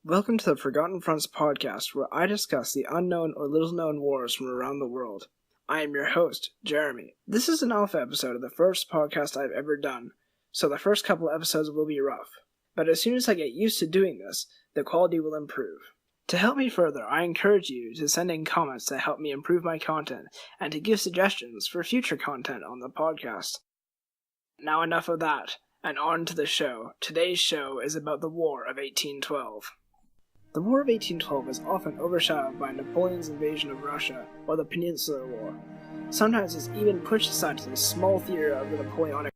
Welcome to the Forgotten Fronts podcast, where I discuss the unknown or little-known wars from around the world. I am your host, Jeremy. This is an alpha episode of the first podcast I've ever done, so the first couple episodes will be rough. But as soon as I get used to doing this, the quality will improve. To help me further, I encourage you to send in comments to help me improve my content, and to give suggestions for future content on the podcast. Now enough of that, and on to the show. Today's show is about the War of 1812. The War of 1812 is often overshadowed by Napoleon's invasion of Russia or the Peninsular War. Sometimes it's even pushed aside to the small theater of the Napoleonic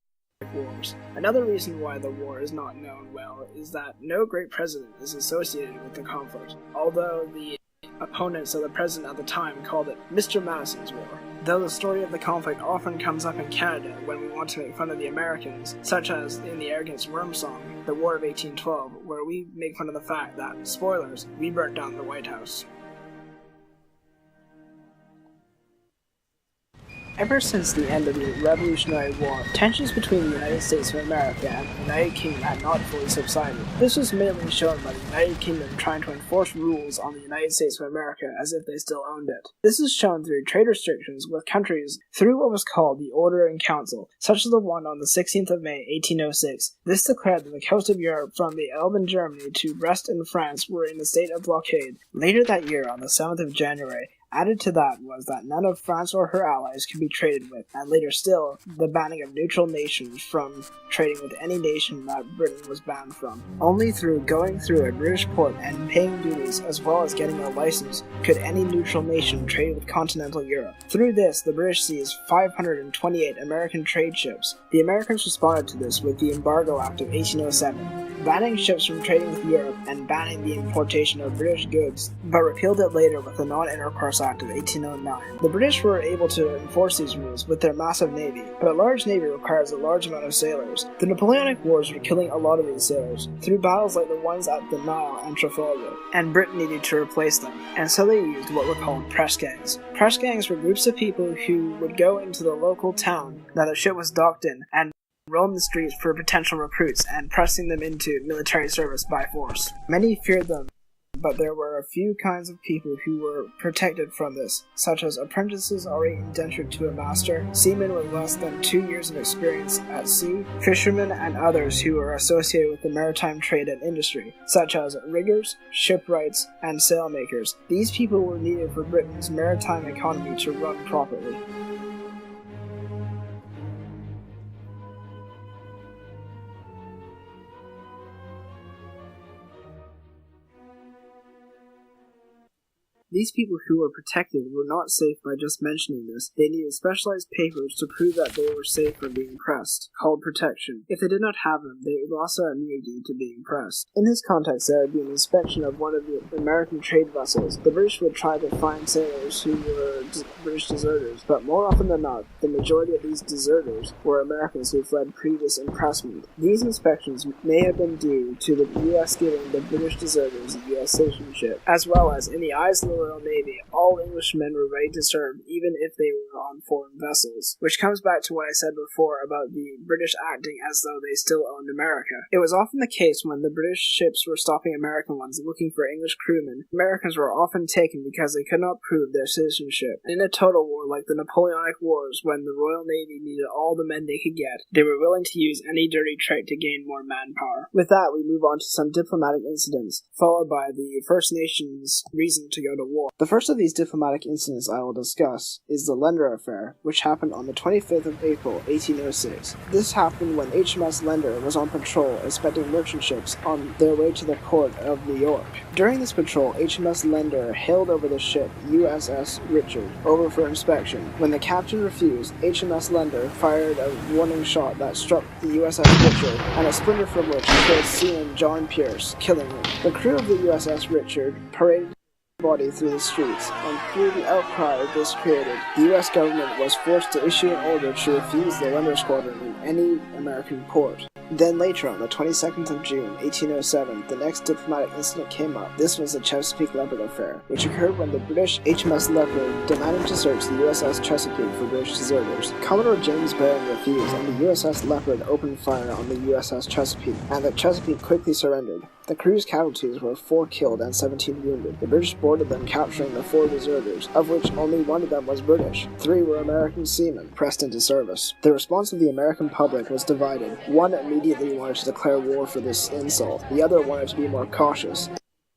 Wars. Another reason why the war is not known well is that no great president is associated with the conflict, although the opponents of the president at the time called it Mr. Madison's War. Though the story of the conflict often comes up in Canada when we want to make fun of the Americans, such as in the Arrogance Worm song, The War of 1812, where we make fun of the fact that, spoilers, we burnt down the White House. Ever since the end of the Revolutionary War, tensions between the United States of America and the United Kingdom had not fully subsided. This was mainly shown by the United Kingdom trying to enforce rules on the United States of America as if they still owned it. This is shown through trade restrictions with countries through what was called the Order in Council, such as the one on the 16th of May, 1806. This declared that the coast of Europe from the Elbe in Germany to Brest in France were in a state of blockade. Later that year, on the 7th of January, added to that was that none of France or her allies could be traded with, and later still, the banning of neutral nations from trading with any nation that Britain was banned from. Only through going through a British port and paying duties, as well as getting a license, could any neutral nation trade with continental Europe. Through this, the British seized 528 American trade ships. The Americans responded to this with the Embargo Act of 1807, banning ships from trading with Europe and banning the importation of British goods, but repealed it later with the Non-Intercourse Act of 1809. The British were able to enforce these rules with their massive navy, but a large navy requires a large amount of sailors. The Napoleonic Wars were killing a lot of these sailors, through battles like the ones at the Nile and Trafalgar, and Britain needed to replace them, and so they used what were called press gangs. Press gangs were groups of people who would go into the local town that a ship was docked in, and roam the streets for potential recruits and pressing them into military service by force. Many feared them, but there were a few kinds of people who were protected from this, such as apprentices already indentured to a master, seamen with less than 2 years of experience at sea, fishermen, and others who were associated with the maritime trade and industry, such as riggers, shipwrights, and sailmakers. These people were needed for Britain's maritime economy to run properly. These people who were protected were not safe by just mentioning this. They needed specialized papers to prove that they were safe from being pressed, called protection. If they did not have them, they lost their immunity to being pressed. In this context, there would be an inspection of one of the American trade vessels. The British would try to find sailors who were British deserters, but more often than not, the majority of these deserters were Americans who fled previous impressment. These inspections may have been due to the U.S. giving the British deserters a U.S. citizenship, as well as, in the eyes of the Royal Navy, all Englishmen were ready to serve even if they were on foreign vessels, which comes back to what I said before about the British acting as though they still owned America. It was often the case when the British ships were stopping American ones looking for English crewmen. Americans were often taken because they could not prove their citizenship. In a total war like the Napoleonic Wars, when the Royal Navy needed all the men they could get, they were willing to use any dirty trick to gain more manpower. With that, we move on to some diplomatic incidents, followed by the First Nations' reason to go to war. The first of these diplomatic incidents I will discuss is the Lender Affair, which happened on the 25th of April, 1806. This happened when HMS Lender was on patrol inspecting merchant ships on their way to the port of New York. During this patrol, HMS Lender hailed over the ship USS Richard over for inspection. When the captain refused, HMS Lender fired a warning shot that struck the USS Richard, and a splinter from which killed seaman John Pierce, killing him. The crew of the USS Richard paraded body through the streets, and through the outcry this created, the U.S. government was forced to issue an order to refuse the Lender Squadron in any American port. Then later, on the 22nd of June, 1807, the next diplomatic incident came up. This was the Chesapeake Leopard Affair, which occurred when the British HMS Leopard demanded to search the USS Chesapeake for British deserters. Commodore James Barron refused, and the USS Leopard opened fire on the USS Chesapeake, and the Chesapeake quickly surrendered. The crew's casualties were 4 killed and 17 wounded. The British boarded them, capturing the 4 deserters, of which only 1 of them was British. 3 were American seamen, pressed into service. The response of the American public was divided. One immediately wanted to declare war for this insult. The other wanted to be more cautious.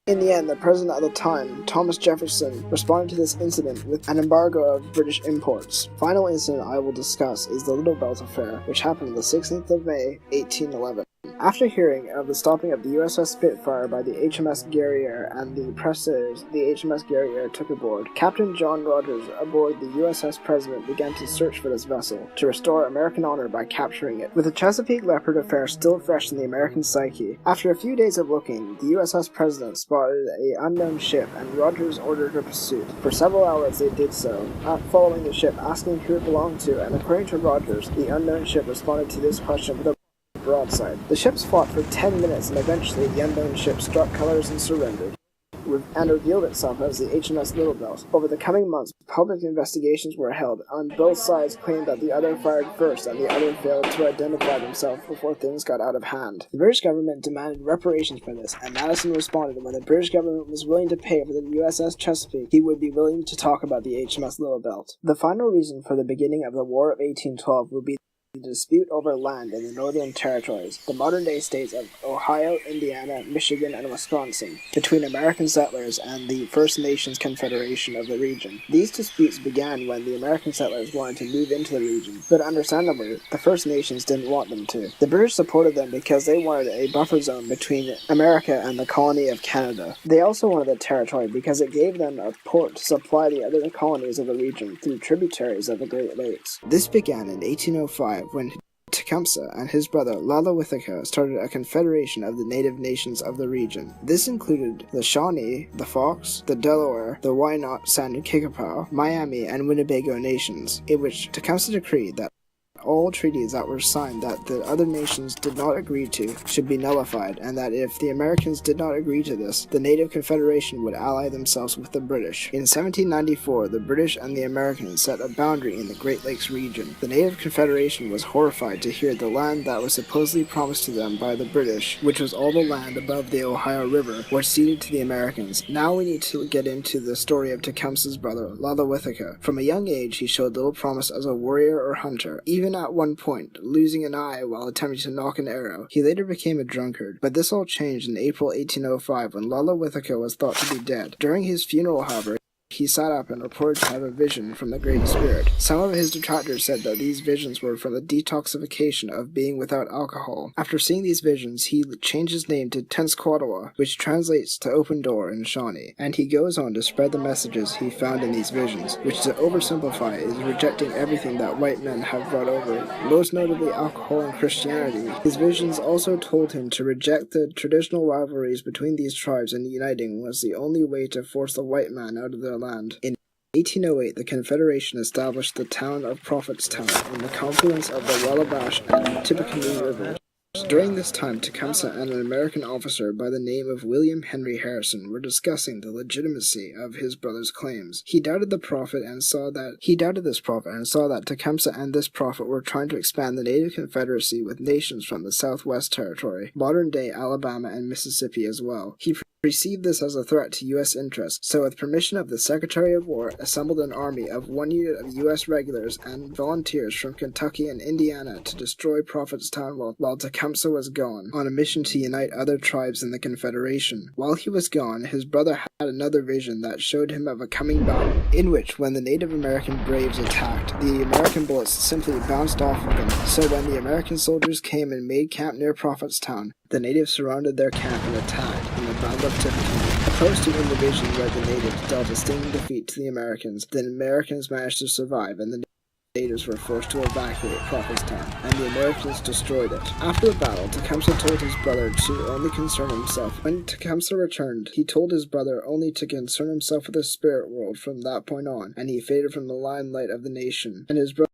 In the end, the president at the time, Thomas Jefferson, responded to this incident with an embargo of British imports. Final incident I will discuss is the Doorbells Affair, which happened on the 16th of May, 1811. After hearing of the stopping of the USS Spitfire by the HMS Guerriere and the presses the HMS Guerriere took aboard, Captain John Rogers aboard the USS President began to search for this vessel, to restore American honor by capturing it. With the Chesapeake Leopard affair still fresh in the American psyche, after a few days of looking, the USS President spotted an unknown ship and Rogers ordered a pursuit. For several hours they did so, following the ship, asking who it belonged to, and according to Rogers, the unknown ship responded to this question with a broadside. The ships fought for 10 minutes and eventually the unknown ship struck colors and surrendered, and revealed itself as the HMS Doorbells. Over the coming months, public investigations were held, and both sides claimed that the other fired first and the other failed to identify themselves before things got out of hand. The British government demanded reparations for this, and Madison responded when the British government was willing to pay for the USS Chesapeake, he would be willing to talk about the HMS Doorbells. The final reason for the beginning of the War of 1812 would be the dispute over land in the Northern Territories, the modern-day states of Ohio, Indiana, Michigan, and Wisconsin, between American settlers and the First Nations Confederation of the region. These disputes began when the American settlers wanted to move into the region, but understandably, the First Nations didn't want them to. The British supported them because they wanted a buffer zone between America and the colony of Canada. They also wanted the territory because it gave them a port to supply the other colonies of the region through tributaries of the Great Lakes. This began in 1805 when Tecumseh and his brother Lalawithika started a confederation of the native nations of the region. This included the Shawnee, the Fox, the Delaware, the Wyandotte, San Kickapow, Miami, and Winnebago nations, in which Tecumseh decreed that all treaties that were signed that the other nations did not agree to should be nullified, and that if the Americans did not agree to this, the Native Confederation would ally themselves with the British. In 1794, the British and the Americans set a boundary in the Great Lakes region. The Native Confederation was horrified to hear the land that was supposedly promised to them by the British, which was all the land above the Ohio River, was ceded to the Americans. Now we need to get into the story of Tecumseh's brother, Lalawithika. From a young age, he showed little promise as a warrior or hunter, even at one point, losing an eye while attempting to knock an arrow. He later became a drunkard, but this all changed in April 1805 when Lalawithika was thought to be dead. During his funeral, however, he sat up and reported to have a vision from the Great Spirit. Some of his detractors said that these visions were from the detoxification of being without alcohol. After seeing these visions, he changed his name to Tenskwatawa, which translates to open door in Shawnee, and he goes on to spread the messages he found in these visions, which to oversimplify is rejecting everything that white men have brought over, most notably alcohol and Christianity. His visions also told him to reject the traditional rivalries between these tribes, and uniting was the only way to force the white man out of their land. In 1808, the Confederation established the town of Prophetstown in the confluence of the Wabash and Tippecanoe Rivers. During this time, Tecumseh and an American officer by the name of William Henry Harrison were discussing the legitimacy of his brother's claims. He doubted this prophet and saw that Tecumseh and this prophet were trying to expand the Native Confederacy with nations from the Southwest Territory, modern-day Alabama and Mississippi as well. He perceived this as a threat to U.S. interests, so with permission of the Secretary of War, assembled an army of 1 unit of U.S. regulars and volunteers from Kentucky and Indiana to destroy Prophetstown while Tecumseh was gone, on a mission to unite other tribes in the Confederation. While he was gone, his brother had another vision that showed him of a coming battle, in which, when the Native American braves attacked, the American bullets simply bounced off of them, so when the American soldiers came and made camp near Prophetstown, the natives surrounded their camp and attacked in the Battle of Tippecanoe. Opposed to in the vision where the natives dealt a stinging defeat to the Americans, the Americans managed to survive, and the natives were forced to evacuate Prophetstown, and the Americans destroyed it. After the battle, Tecumseh told his brother to only concern himself. When Tecumseh returned, he told his brother only to concern himself with the spirit world from that point on, and he faded from the limelight of the nation, and his brother